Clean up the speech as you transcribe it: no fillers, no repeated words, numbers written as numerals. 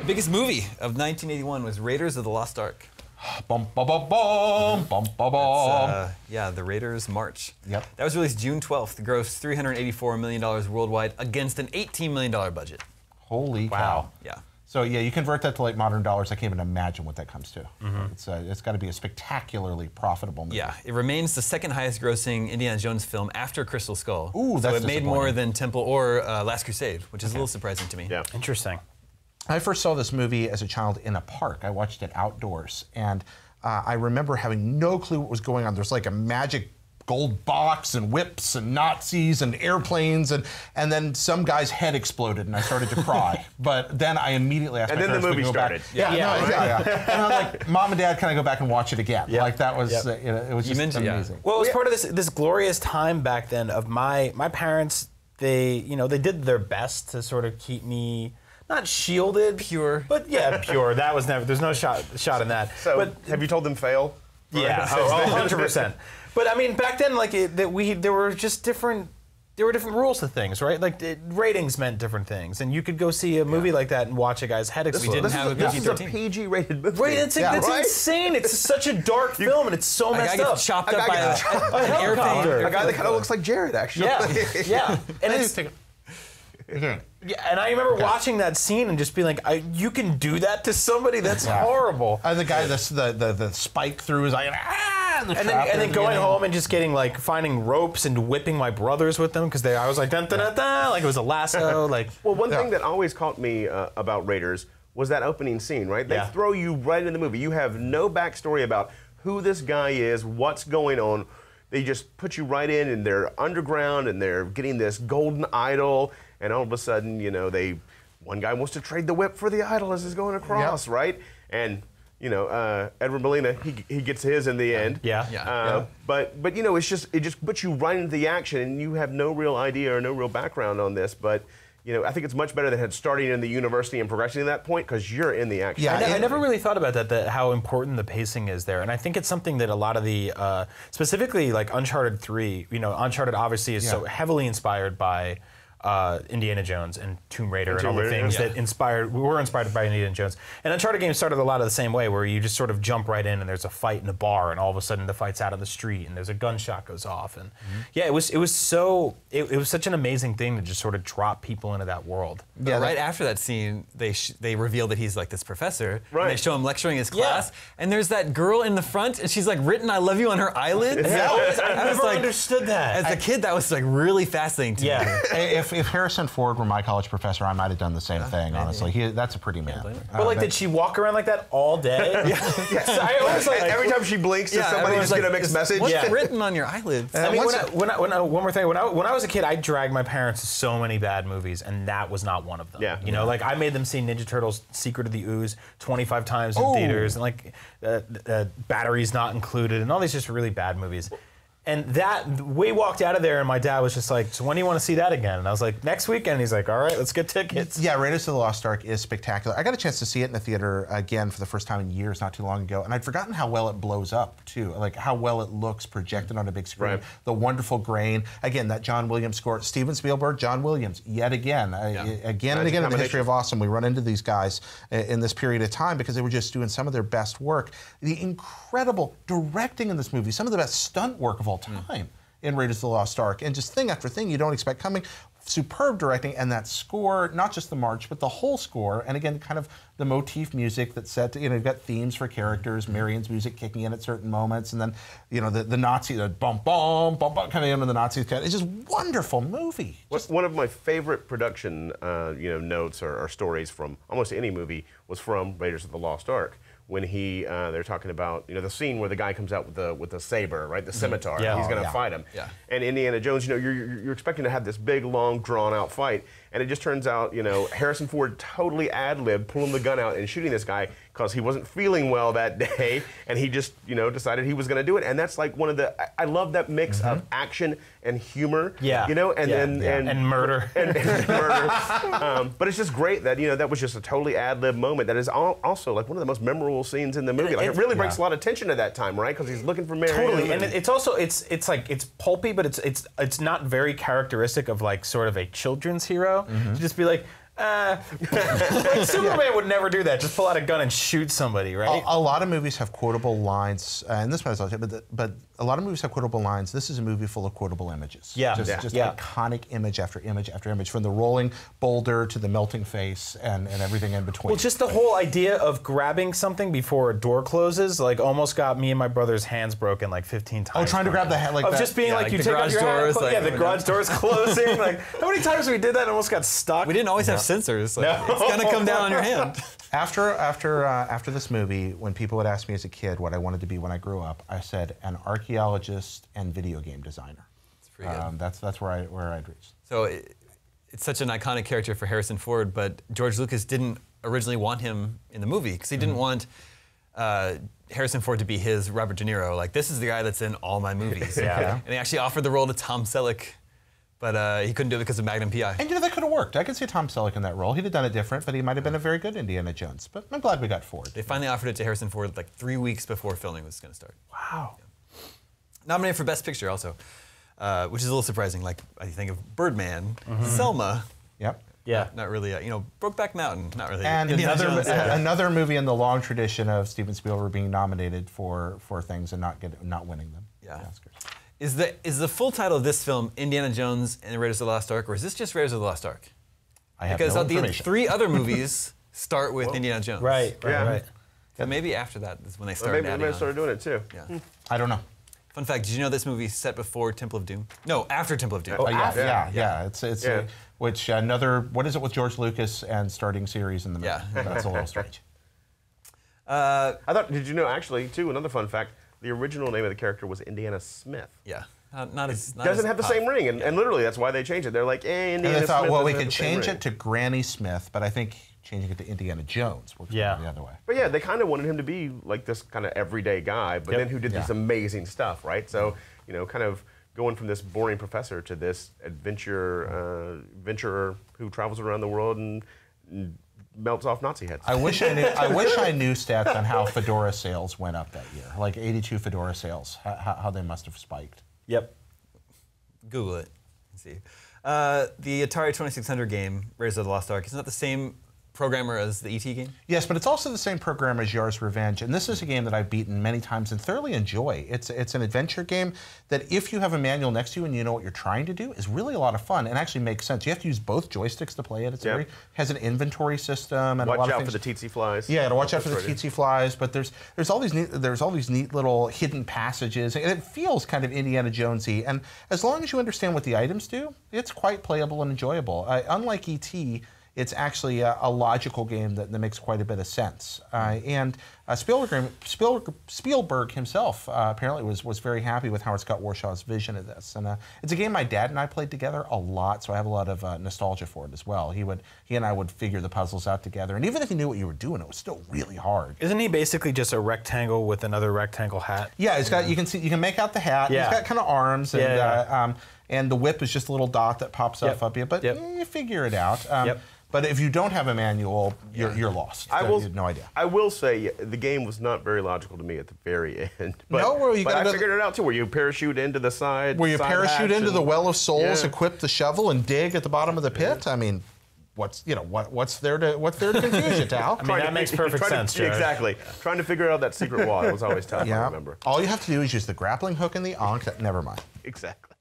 biggest movie of 1981 was Raiders of the Lost Ark. Bum, ba, ba, bum, bum, ba, bum. Yeah, The Raiders March. Yep. That was released June 12th, grossed $384 million worldwide against an $18 million budget. Holy cow. Wow. Yeah. So yeah, you convert that to like modern dollars, I can't even imagine what that comes to. It's got to be a spectacularly profitable movie. Yeah, it remains the second highest grossing Indiana Jones film after Crystal Skull. Ooh, so that's it made more disappointing. than Temple or Last Crusade, which is a little surprising to me. Yeah. Interesting. I first saw this movie as a child in a park. I watched it outdoors, and I remember having no clue what was going on. There's like a magic gold box and whips and Nazis and airplanes, and then some guy's head exploded and I started to cry. But then I immediately asked And my then the parents if we movie could go started. back. Yeah, Yeah. And I'm like, Mom and Dad, can I go back and watch it again? Yeah. Like that was, Yep. it was You just mentioned- yeah. amazing. Well, it was part of this glorious time back then of my parents. They did their best to sort of keep me not shielded, Pure. but yeah, pure. That was never. There's no shot in that. So, but have you told them fail? yeah, 100%. But I mean, back then, like there were just different. There were different rules to things, right? Like ratings meant different things, and you could go see a movie like that and watch a guy's head explode. didn't have a This is a PG-13. PG-rated movie. Right, it's right? insane. It's such a dark film, and it's so A guy messed gets up. chopped A up guy by gets an airplane. A guy that kind of looks like Jared, actually. Yeah, yeah, and it's. Yeah, and I remember watching that scene and just being like, "You can do that to somebody? That's horrible." And the guy, the spike through his eye, and And then going home and just finding ropes and whipping my brothers with them because I was like dun dun dun dun, like it was a lasso, like. Well, one thing that always caught me about Raiders was that opening scene, right? They Yeah. throw you right into the movie. You have no backstory about who this guy is, what's going on. They just put you right in, and they're underground, and they're getting this golden idol, and all of a sudden, one guy wants to trade the whip for the idol as he's going across, right? And Edward Molina, he gets his in the end. Yeah. But it just puts you right into the action, and you have no real idea or no real background on this. But I think it's much better than starting in the university and progressing to that point because you're in the action. Yeah, I never really thought about that how important the pacing is there. And I think it's something that a lot of the, specifically like Uncharted 3, Uncharted obviously is so heavily inspired by Indiana Jones and Tomb Raider and all the things that were inspired by Indiana Jones. And Uncharted games started a lot of the same way, where you just sort of jump right in and there's a fight in a bar, and all of a sudden the fight's out on the street and there's a gunshot goes off, and it was such an amazing thing to just sort of drop people into that world. Yeah, right after that scene, they reveal that he's like this professor. Right. And they show him lecturing his class, and there's that girl in the front, and she's like written "I love you" on her eyelids. I never understood that. As a kid, that was like really fascinating to me. If Harrison Ford were my college professor, I might have done the same thing, honestly. That's a pretty man. But did she walk around like that all day? Yes. I always like Every time she blinks, does somebody everyone's just get a like, mixed message? What's written on your eyelids? I mean, one more thing. When I was a kid, I dragged my parents to so many bad movies, and that was not one of them. Yeah. Like I made them see Ninja Turtles: Secret of the Ooze 25 times in theaters, and like Batteries Not Included, and all these just really bad movies. And we walked out of there, and my dad was just like, "So when do you want to see that again?" And I was like, "Next weekend." And he's like, "All right, let's get tickets." Yeah, Raiders of the Lost Ark is spectacular. I got a chance to see it in the theater again for the first time in years, not too long ago, and I'd forgotten how well it blows up too, like how well it looks projected on a big screen. Right. The wonderful grain. Again, that John Williams score. Steven Spielberg, John Williams, yet again, again and again in the history of awesome, we run into these guys in this period of time because they were just doing some of their best work. The incredible directing in this movie, some of the best stunt work of all time. In Raiders of the Lost Ark, and just thing after thing you don't expect coming. Superb directing, and that score, not just the march, but the whole score, and again, kind of the motif music that's set to, you've got themes for characters, Marion's music kicking in at certain moments, and then, the Nazi, the bum, bum, bum, bum, coming in with the Nazis. It's just wonderful movie. One of my favorite production, notes or stories from almost any movie was from Raiders of the Lost Ark. When they're talking about the scene where the guy comes out with the saber, right, the scimitar, Yeah. he's going to fight him. Yeah. And Indiana Jones, you're expecting to have this big, long, drawn out fight, and it just turns out Harrison Ford totally ad-libbed pulling the gun out and shooting this guy because he wasn't feeling well that day, and he just decided he was going to do it. And that's like one of the I love that mix of action and humor. Yeah. And murder. And murder. But it's just great that that was just a totally ad-lib moment. That is also like one of the most memorable scenes in the movie. Like it really breaks a lot of tension at that time, right? Because he's looking for Marion. Totally, and it's also it's like it's pulpy, but it's not very characteristic of like sort of a children's hero to just be like, Like Superman would never do that. Just pull out a gun and shoot somebody, right? A lot of movies have quotable lines, and this one is also, but a lot of movies have quotable lines. This is a movie full of quotable images. Yeah. Just iconic image after image after image, from the rolling boulder to the melting face and everything in between. Well, just the whole idea of grabbing something before a door closes, like, almost got me and my brother's hands broken like 15 times. Oh, trying to grab the head like of that. just being like you the take garage up your doors, hand, like, the garage doors closing. Like, how many times we did that and almost got stuck? We didn't always have sensors. Like, it's gonna come down on your hand. After this movie, when people would ask me as a kid what I wanted to be when I grew up, I said an archaeologist and video game designer. It's pretty good. That's where I'd reached. So it's such an iconic character for Harrison Ford, but George Lucas didn't originally want him in the movie because he didn't want Harrison Ford to be his Robert De Niro. Like, this is the guy that's in all my movies. Yeah. And he actually offered the role to Tom Selleck, but he couldn't do it because of Magnum PI. And that could have worked. I could see Tom Selleck in that role. He'd have done it different, but he might have been a very good Indiana Jones. But I'm glad we got Ford. They finally offered it to Harrison Ford like 3 weeks before filming was going to start. Wow. Yeah. Nominated for Best Picture also, which is a little surprising. Like, I think of Birdman, Selma. Yep. Yeah. Not really, Brokeback Mountain, not really. And Indiana Jones. another movie in the long tradition of Steven Spielberg being nominated for things and not winning them. Yeah. The Oscars. Is the full title of this film Indiana Jones and the Raiders of the Lost Ark, or is this just Raiders of the Lost Ark? I have Because no the information. 3 other movies start with Indiana Jones. Right. Yeah. So maybe after that is when they Or started maybe adding they on. started doing it too. Yeah. I don't know. Fun fact: did you know this movie is set before Temple of Doom? No, after Temple of Doom. Yeah. It's Yeah. which another, what is it with George Lucas and starting series in the movie? Yeah. That's a little strange. I thought, did you know, actually, too, another fun fact, the original name of the character was Indiana Smith. Yeah. Not as. Not Doesn't as have the hot. same ring, and literally that's why they changed it. They're like, Indiana And they thought, Smith well, we doesn't could have the same change ring. it to Granny Smith, but I think changing it to Indiana Jones works better the other way. But yeah, they kind of wanted him to be like this kind of everyday guy, but then who did this amazing stuff, right? So, kind of going from this boring professor to this adventurer who travels around the world and melts off Nazi heads. I wish I knew stats on how Fedora sales went up that year. Like 82 Fedora sales, how they must have spiked. Yep. Google it. Let's see. The Atari 2600 game, Raiders of the Lost Ark, isn't that the same programmer as the ET game? Yes, but it's also the same programmer as Yar's Revenge, and this is a game that I've beaten many times and thoroughly enjoy. It's an adventure game that, if you have a manual next to you and you know what you're trying to do, is really a lot of fun and actually makes sense. You have to use both joysticks to play it. It's has an inventory system and Watch a lot of out things. for the tsetse flies. Yeah, to watch out for the tsetse flies. But there's all these neat little hidden passages, and it feels kind of Indiana Jonesy. And as long as you understand what the items do, it's quite playable and enjoyable. Unlike E.T., it's actually a logical game that makes quite a bit of sense. And Spielberg himself apparently was very happy with Howard Scott Warshaw's vision of this. And it's a game my dad and I played together a lot, so I have a lot of nostalgia for it as well. He and I would figure the puzzles out together, and even if he knew what you were doing, it was still really hard. Isn't he basically just a rectangle with another rectangle hat? Yeah, it's got. You can make out the hat. Yeah. He's got kind of arms, and and the whip is just a little dot that pops up here. But you figure it out. But if you don't have a manual, you're lost. You have no idea. I will say the game was not very logical to me at the very end. But, No, where you but gotta I go figured it out too. Where you parachute into the side. Where you side parachute hatch into the and- well of souls, Yeah. equip the shovel, and dig at the bottom of the pit. I mean, what's there to confuse you, Tal? I mean, that makes perfect sense, Jared. Exactly. Trying to figure out that secret wall. It was always tough. I remember. All you have to do is use the grappling hook and the ankh. Never mind. Exactly.